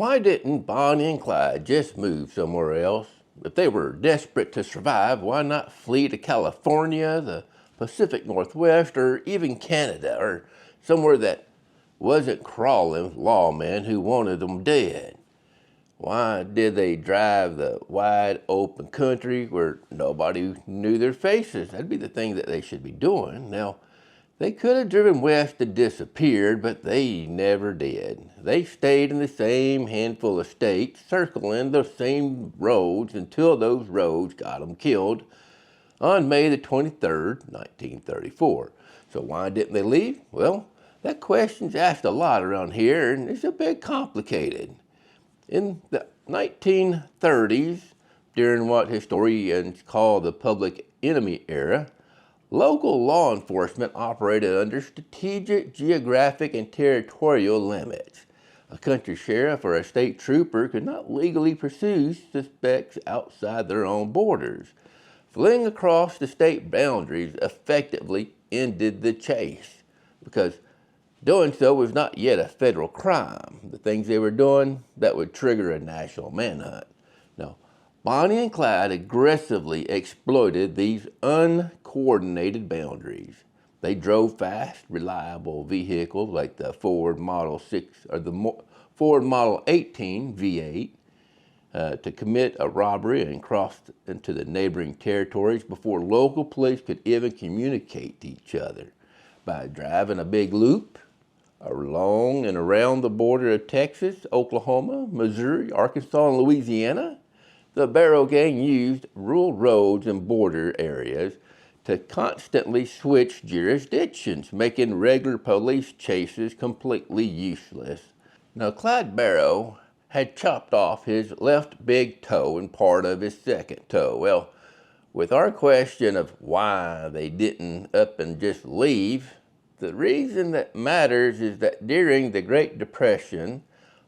Why didn't Bonnie and Clyde just move somewhere else? If they were desperate to survive, why not flee to California, the Pacific Northwest, or even Canada, or somewhere that wasn't crawling with lawmen who wanted them dead? Why did they drive the wide open country where nobody knew their faces? That'd be the thing that they should be doing. Now, they could have driven west and disappeared, but they never did. They stayed in the same handful of states, circling the same roads until those roads got them killed on May the 23rd, 1934. So why didn't they leave? Well, that question's asked a lot around here, and it's a bit complicated. In the 1930s, during what historians call the public enemy era, local law enforcement operated under strategic, geographic, and territorial limits. A country sheriff or a state trooper could not legally pursue suspects outside their own borders. Fleeing across the state boundaries effectively ended the chase, because doing so was not yet a federal crime. The things they were doing, that would trigger a national manhunt. Now, Bonnie and Clyde aggressively exploited these uncoordinated boundaries. They drove fast, reliable vehicles like the Ford Model 6 or the Ford Model 18 V8 to commit a robbery and crossed into the neighboring territories before local police could even communicate to each other. By driving a big loop along and around the border of Texas, Oklahoma, Missouri, Arkansas, and Louisiana, the Barrow gang used rural roads and border areas to constantly switch jurisdictions, making regular police chases completely useless. Now, Clyde Barrow had chopped off his left big toe and part of his second toe. Well, with our question of why they didn't up and just leave, the reason that matters is that during the Great Depression,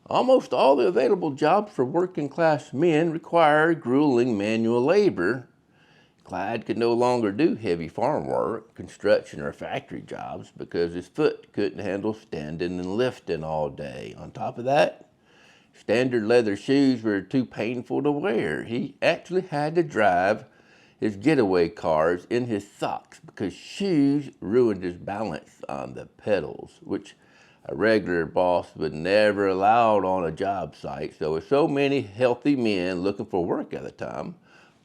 almost all the available jobs for working class men required grueling manual labor. Clyde could no longer do heavy farm work, construction, or factory jobs because his foot couldn't handle standing and lifting all day. On top of that, standard leather shoes were too painful to wear. He actually had to drive his getaway cars in his socks because shoes ruined his balance on the pedals, which a regular boss would never allow on a job site. So with so many healthy men looking for work at the time,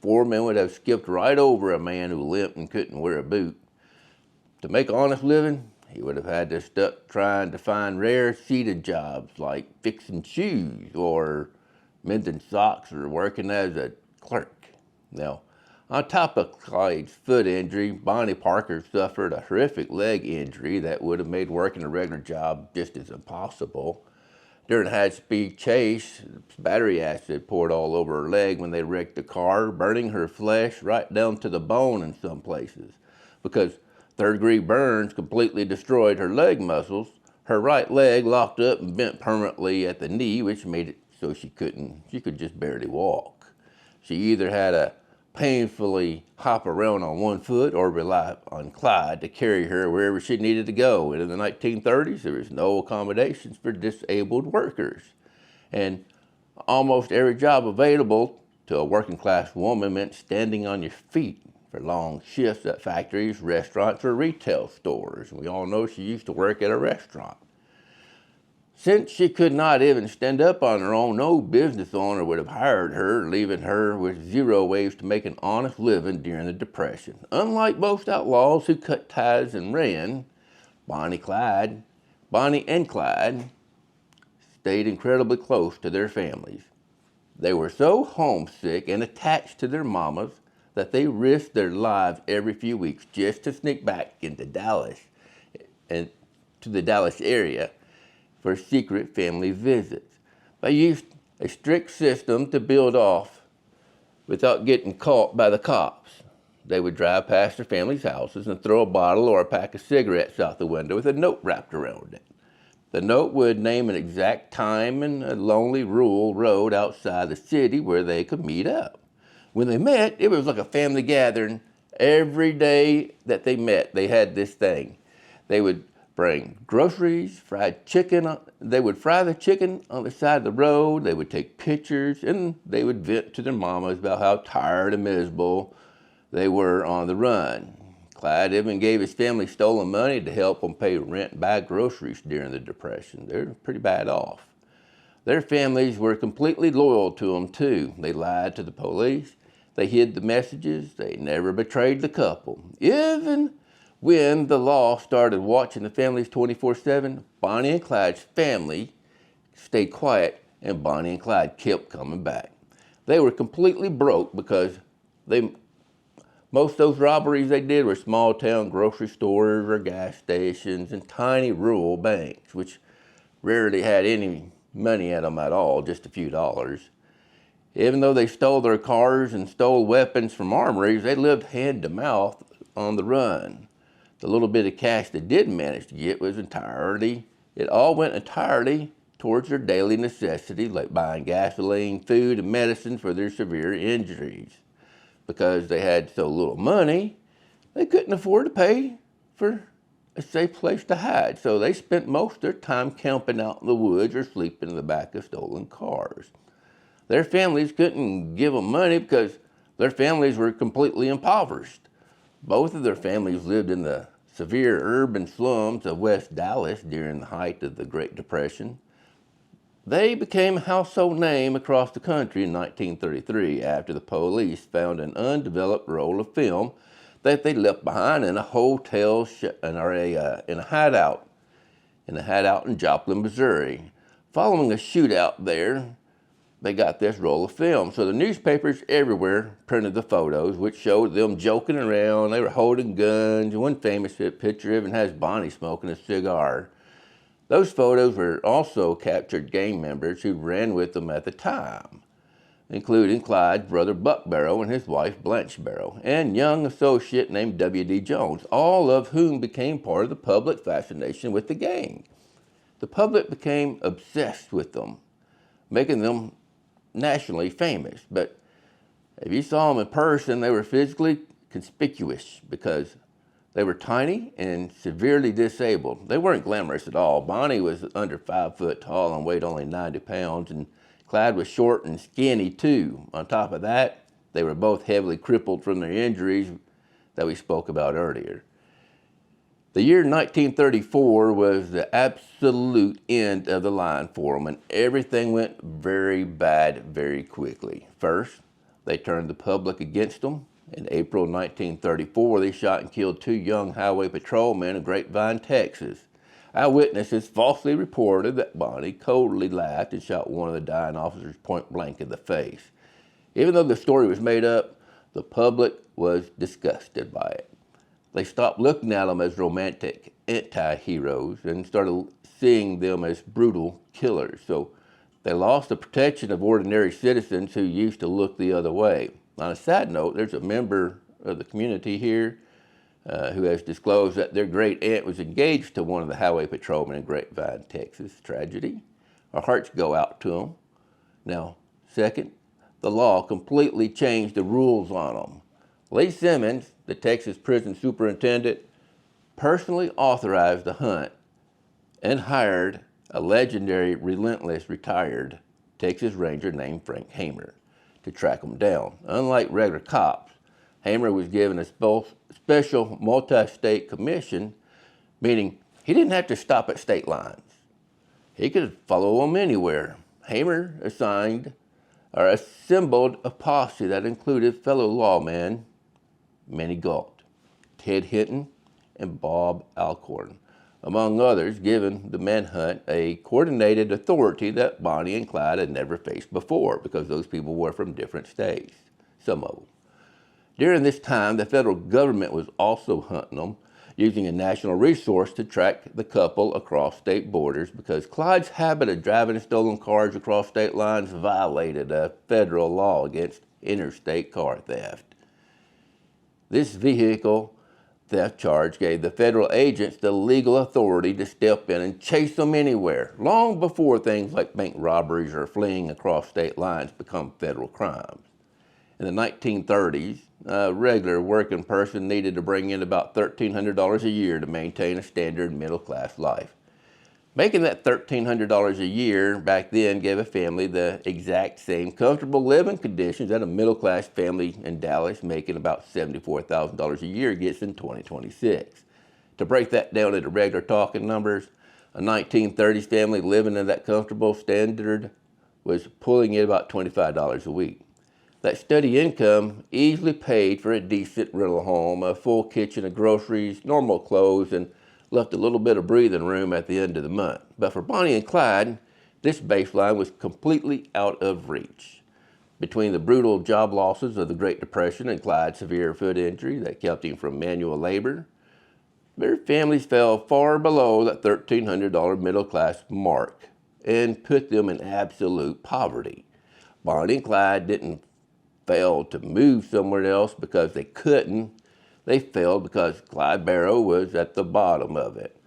foremen would have skipped right over a man who limped and couldn't wear a boot. To make an honest living, he would have had to stuck trying to find rare seated jobs like fixing shoes or mending socks or working as a clerk. Now, on top of Clyde's foot injury, Bonnie Parker suffered a horrific leg injury that would have made working a regular job just as impossible. During a high-speed chase, battery acid poured all over her leg when they wrecked the car, burning her flesh right down to the bone in some places. Because third-degree burns completely destroyed her leg muscles, her right leg locked up and bent permanently at the knee, which made it so she could just barely walk. She either had to painfully hop around on one foot or rely on Clyde to carry her wherever she needed to go. And in the 1930s, there was no accommodations for disabled workers. And almost every job available to a working class woman meant standing on your feet for long shifts at factories, restaurants, or retail stores. We all know she used to work at a restaurant. Since she could not even stand up on her own, no business owner would have hired her, leaving her with zero ways to make an honest living during the Depression. Unlike most outlaws who cut ties and ran, Bonnie and Clyde stayed incredibly close to their families. They were so homesick and attached to their mamas that they risked their lives every few weeks just to sneak back into Dallas and to the Dallas area for secret family visits. They used a strict system to build off without getting caught by the cops. They would drive past their family's houses and throw a bottle or a pack of cigarettes out the window with a note wrapped around it. The note would name an exact time and a lonely rural road outside the city where they could meet up. When they met, it was like a family gathering. Every day that they met, they had this thing. They would bring groceries, fried chicken. They would fry the chicken on the side of the road. They would take pictures, and they would vent to their mamas about how tired and miserable they were on the run. Clyde even gave his family stolen money to help them pay rent and buy groceries during the Depression. They're pretty bad off. Their families were completely loyal to them, too. They lied to the police. They hid the messages. They never betrayed the couple. Even when the law started watching the families 24/7, Bonnie and Clyde's family stayed quiet, and Bonnie and Clyde kept coming back. They were completely broke because most of those robberies they did were small town grocery stores or gas stations and tiny rural banks, which rarely had any money in them at all, just a few dollars. Even though they stole their cars and stole weapons from armories, they lived hand to mouth on the run. The little bit of cash they did manage to get it all went entirely towards their daily necessities, like buying gasoline, food, and medicine for their severe injuries. Because they had so little money, they couldn't afford to pay for a safe place to hide. So they spent most of their time camping out in the woods or sleeping in the back of stolen cars. Their families couldn't give them money because their families were completely impoverished. Both of their families lived in the severe urban slums of West Dallas during the height of the Great Depression. They became a household name across the country in 1933 after the police found an undeveloped roll of film that they left behind in a hotel in a hideout in Joplin, Missouri. Following a shootout there, they got this roll of film. So the newspapers everywhere printed the photos, which showed them joking around. They were holding guns. One famous picture even has Bonnie smoking a cigar. Those photos were also captured gang members who ran with them at the time, including Clyde's brother Buck Barrow and his wife Blanche Barrow, and young associate named W.D. Jones, all of whom became part of the public fascination with the gang. The public became obsessed with them, making them nationally famous. But if you saw them in person, they were physically conspicuous because they were tiny and severely disabled. They weren't glamorous at all. Bonnie was under 5 foot tall and weighed only 90 pounds, and Clyde was short and skinny too. On top of that, they were both heavily crippled from their injuries that we spoke about earlier. The year 1934 was the absolute end of the line for them, and everything went very bad very quickly. First, they turned the public against them. In April 1934, they shot and killed 2 young highway patrolmen in Grapevine, Texas. Eyewitnesses falsely reported that Bonnie coldly laughed and shot one of the dying officers point blank in the face. Even though the story was made up, the public was disgusted by it. They stopped looking at them as romantic anti-heroes and started seeing them as brutal killers. So they lost the protection of ordinary citizens who used to look the other way. On a side note, there's a member of the community here who has disclosed that their great aunt was engaged to one of the highway patrolmen in Grapevine, Texas. Tragedy. Our hearts go out to them. Now, second, the law completely changed the rules on them. Lee Simmons, the Texas prison superintendent, personally authorized the hunt and hired a legendary, relentless, retired Texas Ranger named Frank Hamer to track them down. Unlike regular cops, Hamer was given a special multi-state commission, meaning he didn't have to stop at state lines. He could follow them anywhere. Hamer assembled a posse that included fellow lawmen Manny Galt, Ted Hinton, and Bob Alcorn, among others, giving the manhunt a coordinated authority that Bonnie and Clyde had never faced before because those people were from different states, some of them. During this time, the federal government was also hunting them, using a national resource to track the couple across state borders because Clyde's habit of driving stolen cars across state lines violated a federal law against interstate car theft. This vehicle theft charge gave the federal agents the legal authority to step in and chase them anywhere, long before things like bank robberies or fleeing across state lines become federal crimes. In the 1930s, a regular working person needed to bring in about $1,300 a year to maintain a standard middle-class life. Making that $1,300 a year back then gave a family the exact same comfortable living conditions that a middle-class family in Dallas making about $74,000 a year gets in 2026. To break that down into regular talking numbers, a 1930s family living in that comfortable standard was pulling in about $25 a week. That steady income easily paid for a decent rental home, a full kitchen of groceries, normal clothes, and left a little bit of breathing room at the end of the month. But for Bonnie and Clyde, this baseline was completely out of reach. Between the brutal job losses of the Great Depression and Clyde's severe foot injury that kept him from manual labor, their families fell far below that $1,300 middle class mark and put them in absolute poverty. Bonnie and Clyde didn't fail to move somewhere else because they couldn't. They failed because Clyde Barrow was at the bottom of it,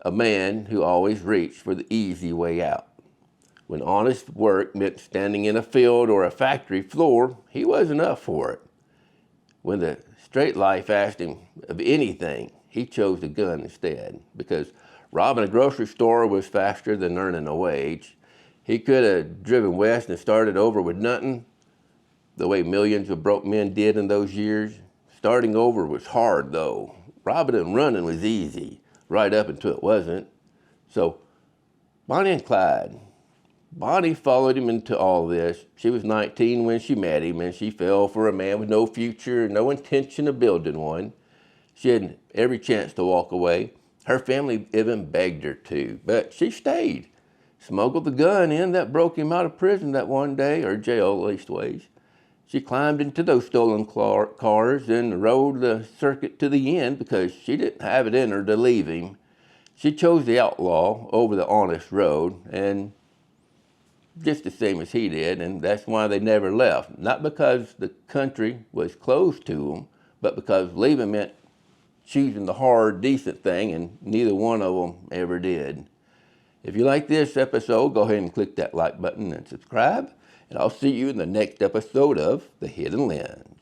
a man who always reached for the easy way out. When honest work meant standing in a field or a factory floor, he wasn't up for it. When the straight life asked him of anything, he chose a gun instead, because robbing a grocery store was faster than earning a wage. He could have driven west and started over with nothing, the way millions of broke men did in those years. Starting over was hard, though. Robbing and running was easy, right up until it wasn't. So, Bonnie and Clyde. Bonnie followed him into all this. She was 19 when she met him, and she fell for a man with no future, no intention of building one. She had every chance to walk away. Her family even begged her to, but she stayed. Smuggled the gun in that broke him out of prison that one day, or jail leastways. She climbed into those stolen cars and rode the circuit to the end because she didn't have it in her to leave him. She chose the outlaw over the honest road, and just the same as he did, and that's why they never left. Not because the country was closed to them, but because leaving meant choosing the hard, decent thing, and neither one of them ever did. If you like this episode, go ahead and click that like button and subscribe. And I'll see you in the next episode of The Hidden Lens.